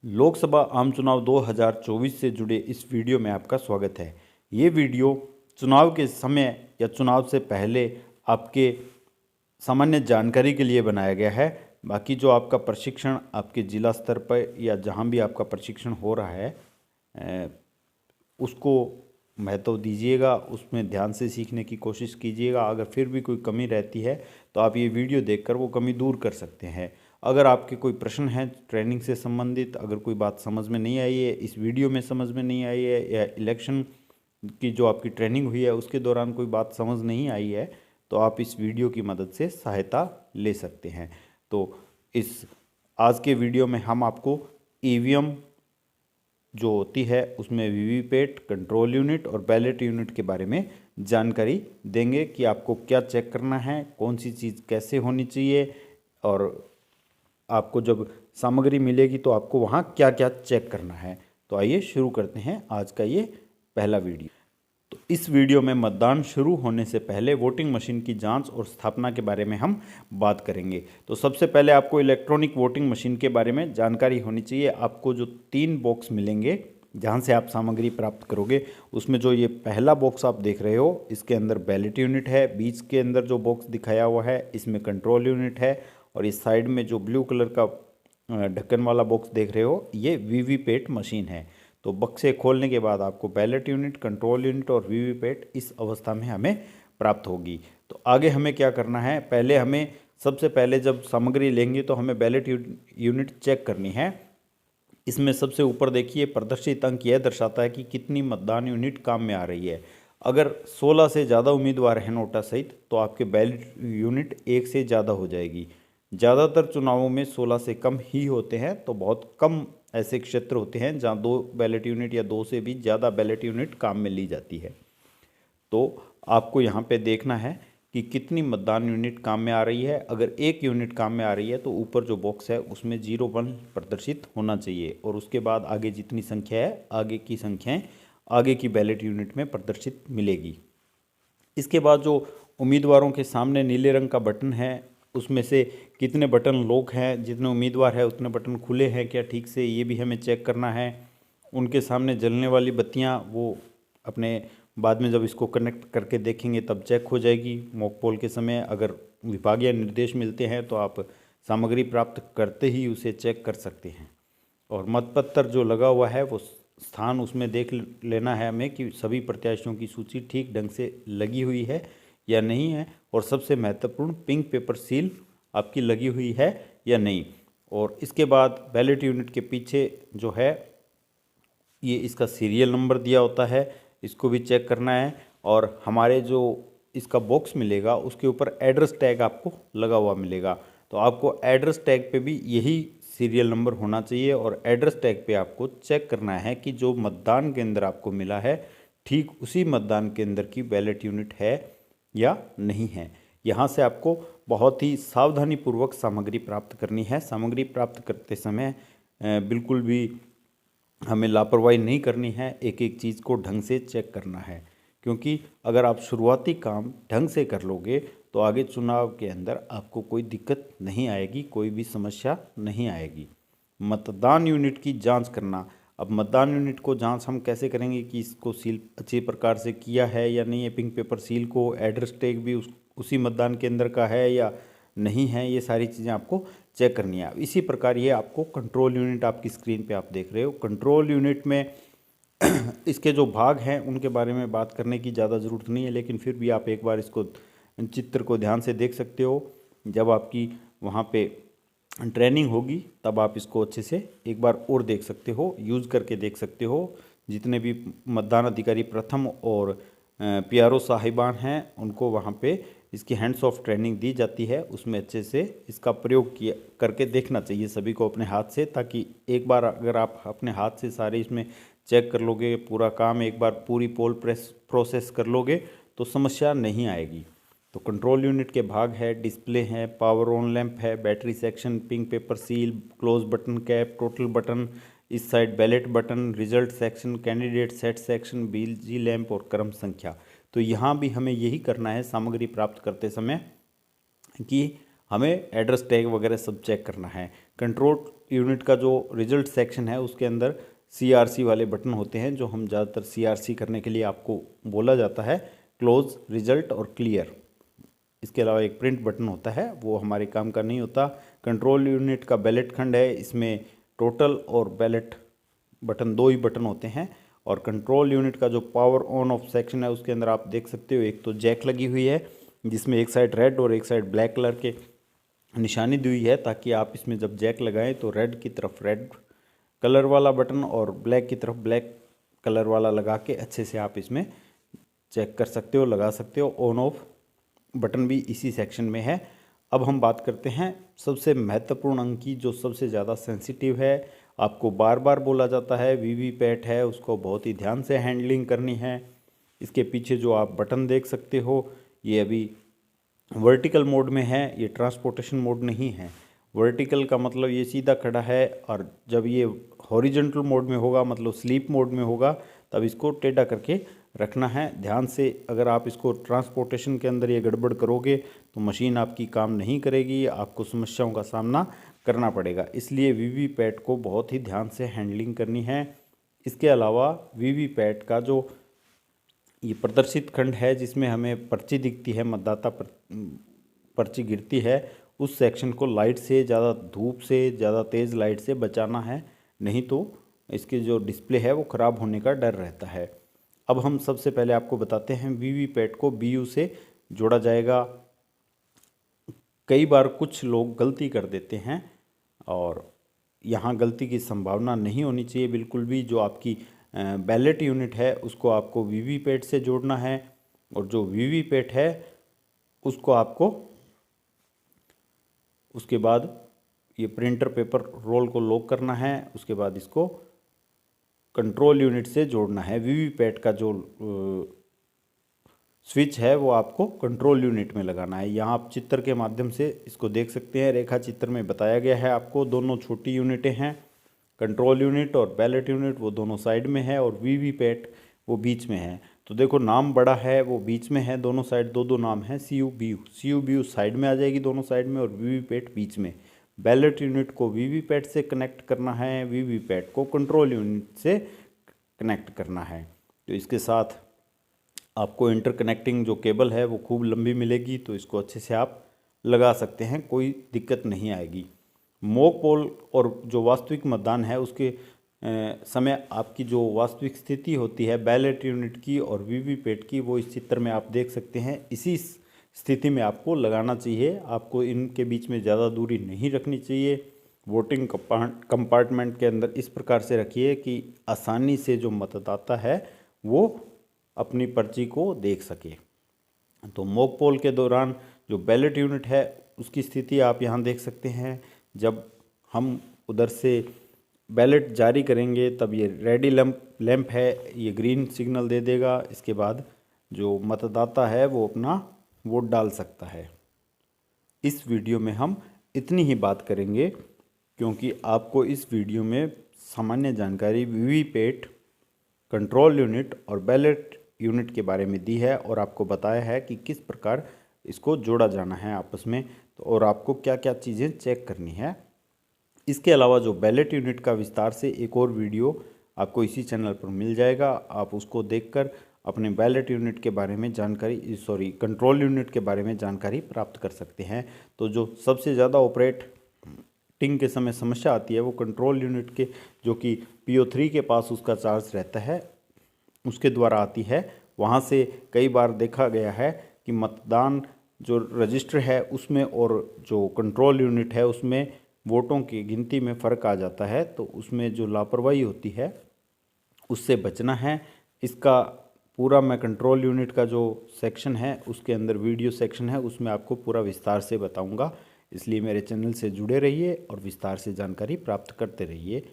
लोकसभा आम चुनाव 2024 से जुड़े इस वीडियो में आपका स्वागत है। ये वीडियो चुनाव के समय या चुनाव से पहले आपके सामान्य जानकारी के लिए बनाया गया है। बाकी जो आपका प्रशिक्षण आपके जिला स्तर पर या जहां भी आपका प्रशिक्षण हो रहा है उसको महत्व दीजिएगा, उसमें ध्यान से सीखने की कोशिश कीजिएगा। अगर फिर भी कोई कमी रहती है तो आप ये वीडियो देखकर वो कमी दूर कर सकते हैं। अगर आपके कोई प्रश्न हैं ट्रेनिंग से संबंधित, अगर कोई बात समझ में नहीं आई है, इस वीडियो में समझ में नहीं आई है, या इलेक्शन की जो आपकी ट्रेनिंग हुई है उसके दौरान कोई बात समझ नहीं आई है, तो आप इस वीडियो की मदद से सहायता ले सकते हैं। तो इस आज के वीडियो में हम आपको ईवीएम जो होती है उसमें वीवीपैट, कंट्रोल यूनिट और बैलेट यूनिट के बारे में जानकारी देंगे कि आपको क्या चेक करना है, कौन सी चीज़ कैसे होनी चाहिए, और आपको जब सामग्री मिलेगी तो आपको वहाँ क्या क्या चेक करना है। तो आइए शुरू करते हैं आज का ये पहला वीडियो। तो इस वीडियो में मतदान शुरू होने से पहले वोटिंग मशीन की जांच और स्थापना के बारे में हम बात करेंगे। तो सबसे पहले आपको इलेक्ट्रॉनिक वोटिंग मशीन के बारे में जानकारी होनी चाहिए। आपको जो 3 बॉक्स मिलेंगे जहां से आप सामग्री प्राप्त करोगे, उसमें जो ये पहला बॉक्स आप देख रहे हो इसके अंदर बैलेट यूनिट है, बीच के अंदर जो बॉक्स दिखाया हुआ है इसमें कंट्रोल यूनिट है, और इस साइड में जो ब्लू कलर का ढक्कन वाला बॉक्स देख रहे हो ये वीवीपैट मशीन है। तो बक्से खोलने के बाद आपको बैलेट यूनिट, कंट्रोल यूनिट और वीवीपैट इस अवस्था में हमें प्राप्त होगी। तो आगे हमें क्या करना है, पहले हमें सबसे पहले जब सामग्री लेंगे तो हमें बैलेट यूनिट चेक करनी है। इसमें सबसे ऊपर देखिए प्रदर्शित अंक यह दर्शाता है कि कितनी मतदान यूनिट काम में आ रही है। अगर 16 से ज़्यादा उम्मीदवार हैं नोटा सहित तो आपके बैलेट यूनिट 1 से ज़्यादा हो जाएगी। ज़्यादातर चुनावों में 16 से कम ही होते हैं, तो बहुत कम ऐसे क्षेत्र होते हैं जहां 2 बैलेट यूनिट या 2 से भी ज़्यादा बैलेट यूनिट काम में ली जाती है। तो आपको यहाँ पे देखना है कि कितनी मतदान यूनिट काम में आ रही है। अगर 1 यूनिट काम में आ रही है तो ऊपर जो बॉक्स है उसमें 01 प्रदर्शित होना चाहिए, और उसके बाद आगे जितनी संख्या है आगे की संख्याएं आगे की बैलेट यूनिट में प्रदर्शित मिलेगी। इसके बाद जो उम्मीदवारों के सामने नीले रंग का बटन है उसमें से कितने बटन लॉक हैं, जितने उम्मीदवार है उतने बटन खुले हैं क्या ठीक से, ये भी हमें चेक करना है। उनके सामने जलने वाली बत्तियां वो अपने बाद में जब इसको कनेक्ट करके देखेंगे तब चेक हो जाएगी। मॉक पोल के समय अगर विभागीय निर्देश मिलते हैं तो आप सामग्री प्राप्त करते ही उसे चेक कर सकते हैं। और मतपत्र जो लगा हुआ है वो स्थान उसमें देख लेना है हमें कि सभी प्रत्याशियों की सूची ठीक ढंग से लगी हुई है या नहीं है, और सबसे महत्वपूर्ण पिंक पेपर सील आपकी लगी हुई है या नहीं। और इसके बाद बैलेट यूनिट के पीछे जो है ये इसका सीरियल नंबर दिया होता है, इसको भी चेक करना है। और हमारे जो इसका बॉक्स मिलेगा उसके ऊपर एड्रेस टैग आपको लगा हुआ मिलेगा, तो आपको एड्रेस टैग पे भी यही सीरियल नंबर होना चाहिए, और एड्रेस टैग पे आपको चेक करना है कि जो मतदान केंद्र आपको मिला है ठीक उसी मतदान केंद्र की बैलेट यूनिट है या नहीं है। यहाँ से आपको बहुत ही सावधानीपूर्वक सामग्री प्राप्त करनी है। सामग्री प्राप्त करते समय बिल्कुल भी हमें लापरवाही नहीं करनी है, एक एक चीज़ को ढंग से चेक करना है, क्योंकि अगर आप शुरुआती काम ढंग से कर लोगे तो आगे चुनाव के अंदर आपको कोई दिक्कत नहीं आएगी, कोई भी समस्या नहीं आएगी। मतदान यूनिट की जांच करना। अब मतदान यूनिट को जांच हम कैसे करेंगे कि इसको सील अच्छे प्रकार से किया है या नहीं है, पिंक पेपर सील को, एड्रेस टैग भी उसी मतदान केंद्र का है या नहीं है, ये सारी चीज़ें आपको चेक करनी है। इसी प्रकार ये आपको कंट्रोल यूनिट आपकी स्क्रीन पे आप देख रहे हो। कंट्रोल यूनिट में इसके जो भाग हैं उनके बारे में बात करने की ज़्यादा ज़रूरत नहीं है, लेकिन फिर भी आप एक बार इसको चित्र को ध्यान से देख सकते हो। जब आपकी वहाँ पे ट्रेनिंग होगी तब आप इसको अच्छे से एक बार और देख सकते हो, यूज़ करके देख सकते हो। जितने भी मतदान अधिकारी प्रथम और पीआरओ साहिबान हैं उनको वहाँ पे इसकी हैंड्स ऑफ ट्रेनिंग दी जाती है, उसमें अच्छे से इसका प्रयोग किया करके देखना चाहिए सभी को अपने हाथ से, ताकि एक बार अगर आप अपने हाथ से सारे इसमें चेक कर लोगे, पूरा काम एक बार पूरी पोल प्रोसेस कर लोगे तो समस्या नहीं आएगी। तो कंट्रोल यूनिट के भाग है, डिस्प्ले है, पावर ऑन लैंप है, battery section, pink paper seal, close button cap, total button, इस side ballot button, result section, candidate set section, BG lamp और क्रम संख्या। तो यहाँ भी हमें यही करना है सामग्री प्राप्त करते समय कि हमें एड्रेस टैग वगैरह सब चेक करना है। कंट्रोल यूनिट का जो रिजल्ट सेक्शन है उसके अंदर CRC वाले बटन होते हैं, जो हम ज़्यादातर CRC करने के लिए आपको बोला जाता है, क्लोज, रिजल्ट और क्लियर। इसके अलावा एक प्रिंट बटन होता है, वो हमारे काम का नहीं होता। कंट्रोल यूनिट का बैलेट खंड है, इसमें टोटल और बैलेट बटन 2 ही बटन होते हैं। और कंट्रोल यूनिट का जो पावर ऑन ऑफ सेक्शन है उसके अंदर आप देख सकते हो एक तो जैक लगी हुई है, जिसमें एक साइड रेड और एक साइड ब्लैक कलर के निशानी दी हुई है, ताकि आप इसमें जब जैक लगाएं तो रेड की तरफ रेड कलर वाला बटन और ब्लैक की तरफ ब्लैक कलर वाला लगा के अच्छे से आप इसमें चेक कर सकते हो, लगा सकते हो। ऑन ऑफ बटन भी इसी सेक्शन में है। अब हम बात करते हैं सबसे महत्वपूर्ण अंक की, जो सबसे ज़्यादा सेंसिटिव है, आपको बार बार बोला जाता है, वीवीपैट है, उसको बहुत ही ध्यान से हैंडलिंग करनी है। इसके पीछे जो आप बटन देख सकते हो, ये अभी वर्टिकल मोड में है, ये ट्रांसपोर्टेशन मोड नहीं है। वर्टिकल का मतलब ये सीधा खड़ा है, और जब ये हॉरिजॉन्टल मोड में होगा, मतलब स्लीप मोड में होगा, तब इसको टेढ़ा करके रखना है ध्यान से। अगर आप इसको ट्रांसपोर्टेशन के अंदर ये गड़बड़ करोगे तो मशीन आपकी काम नहीं करेगी, आपको समस्याओं का सामना करना पड़ेगा। इसलिए वीवीपैट को बहुत ही ध्यान से हैंडलिंग करनी है। इसके अलावा वीवीपैट का जो ये प्रदर्शित खंड है, जिसमें हमें पर्ची दिखती है, मतदाता पर्ची गिरती है, उस सेक्शन को लाइट से, ज़्यादा धूप से, ज़्यादा तेज़ लाइट से बचाना है, नहीं तो इसके जो डिस्प्ले है वो ख़राब होने का डर रहता है। अब हम सबसे पहले आपको बताते हैं वीवीपैट को BU से जोड़ा जाएगा। कई बार कुछ लोग गलती कर देते हैं, और यहाँ गलती की संभावना नहीं होनी चाहिए बिल्कुल भी। जो आपकी बैलेट यूनिट है उसको आपको वीवीपैट से जोड़ना है, और जो वीवीपैट है उसको आपको उसके बाद ये प्रिंटर पेपर रोल को लॉक करना है। उसके बाद इसको कंट्रोल यूनिट से जोड़ना है। वीवीपैट का जो स्विच है वो आपको कंट्रोल यूनिट में लगाना है। यहाँ आप चित्र के माध्यम से इसको देख सकते हैं, रेखा चित्र में बताया गया है आपको। दोनों छोटी यूनिटें हैं, कंट्रोल यूनिट और बैलेट यूनिट वो दोनों साइड में है, और वीवीपैट वो बीच में है। तो देखो नाम बड़ा है, वो बीच में है, दोनों साइड दो दो नाम है, CU साइड में आ जाएगी दोनों साइड में, और वीवीपैट बीच में। बैलेट यूनिट को वीवीपैट से कनेक्ट करना है, वीवीपैट को कंट्रोल यूनिट से कनेक्ट करना है। तो इसके साथ आपको इंटरकनेक्टिंग जो केबल है वो खूब लंबी मिलेगी, तो इसको अच्छे से आप लगा सकते हैं, कोई दिक्कत नहीं आएगी। मॉक पोल और जो वास्तविक मतदान है उसके समय आपकी जो वास्तविक स्थिति होती है बैलेट यूनिट की और वीवीपैट की, वो इस चित्र में आप देख सकते हैं। इसी स्थिति में आपको लगाना चाहिए, आपको इनके बीच में ज़्यादा दूरी नहीं रखनी चाहिए। वोटिंग कंपार्टमेंट के अंदर इस प्रकार से रखिए कि आसानी से जो मतदाता है वो अपनी पर्ची को देख सके। तो मॉक पोल के दौरान जो बैलेट यूनिट है उसकी स्थिति आप यहाँ देख सकते हैं। जब हम उधर से बैलेट जारी करेंगे तब ये रेडी लैंप है, ये ग्रीन सिग्नल दे देगा। इसके बाद जो मतदाता है वो अपना वोट डाल सकता है। इस वीडियो में हम इतनी ही बात करेंगे, क्योंकि आपको इस वीडियो में सामान्य जानकारी वीवीपैट, कंट्रोल यूनिट और बैलेट यूनिट के बारे में दी है, और आपको बताया है कि किस प्रकार इसको जोड़ा जाना है आपस में, तो और आपको क्या क्या चीज़ें चेक करनी है। इसके अलावा जो बैलेट यूनिट का विस्तार से एक और वीडियो आपको इसी चैनल पर मिल जाएगा, आप उसको देखकर अपने बैलेट यूनिट के बारे में जानकारी, कंट्रोल यूनिट के बारे में जानकारी प्राप्त कर सकते हैं। तो जो सबसे ज़्यादा ऑपरेटिंग के समय समस्या आती है वो कंट्रोल यूनिट के, जो कि PO3 के पास उसका चार्ज रहता है, उसके द्वारा आती है। वहाँ से कई बार देखा गया है कि मतदान जो रजिस्टर है उसमें और जो कंट्रोल यूनिट है उसमें वोटों की गिनती में फ़र्क आ जाता है, तो उसमें जो लापरवाही होती है उससे बचना है। इसका पूरा मैं कंट्रोल यूनिट का जो सेक्शन है उसके अंदर वीडियो सेक्शन है, उसमें आपको पूरा विस्तार से बताऊंगा। इसलिए मेरे चैनल से जुड़े रहिए और विस्तार से जानकारी प्राप्त करते रहिए।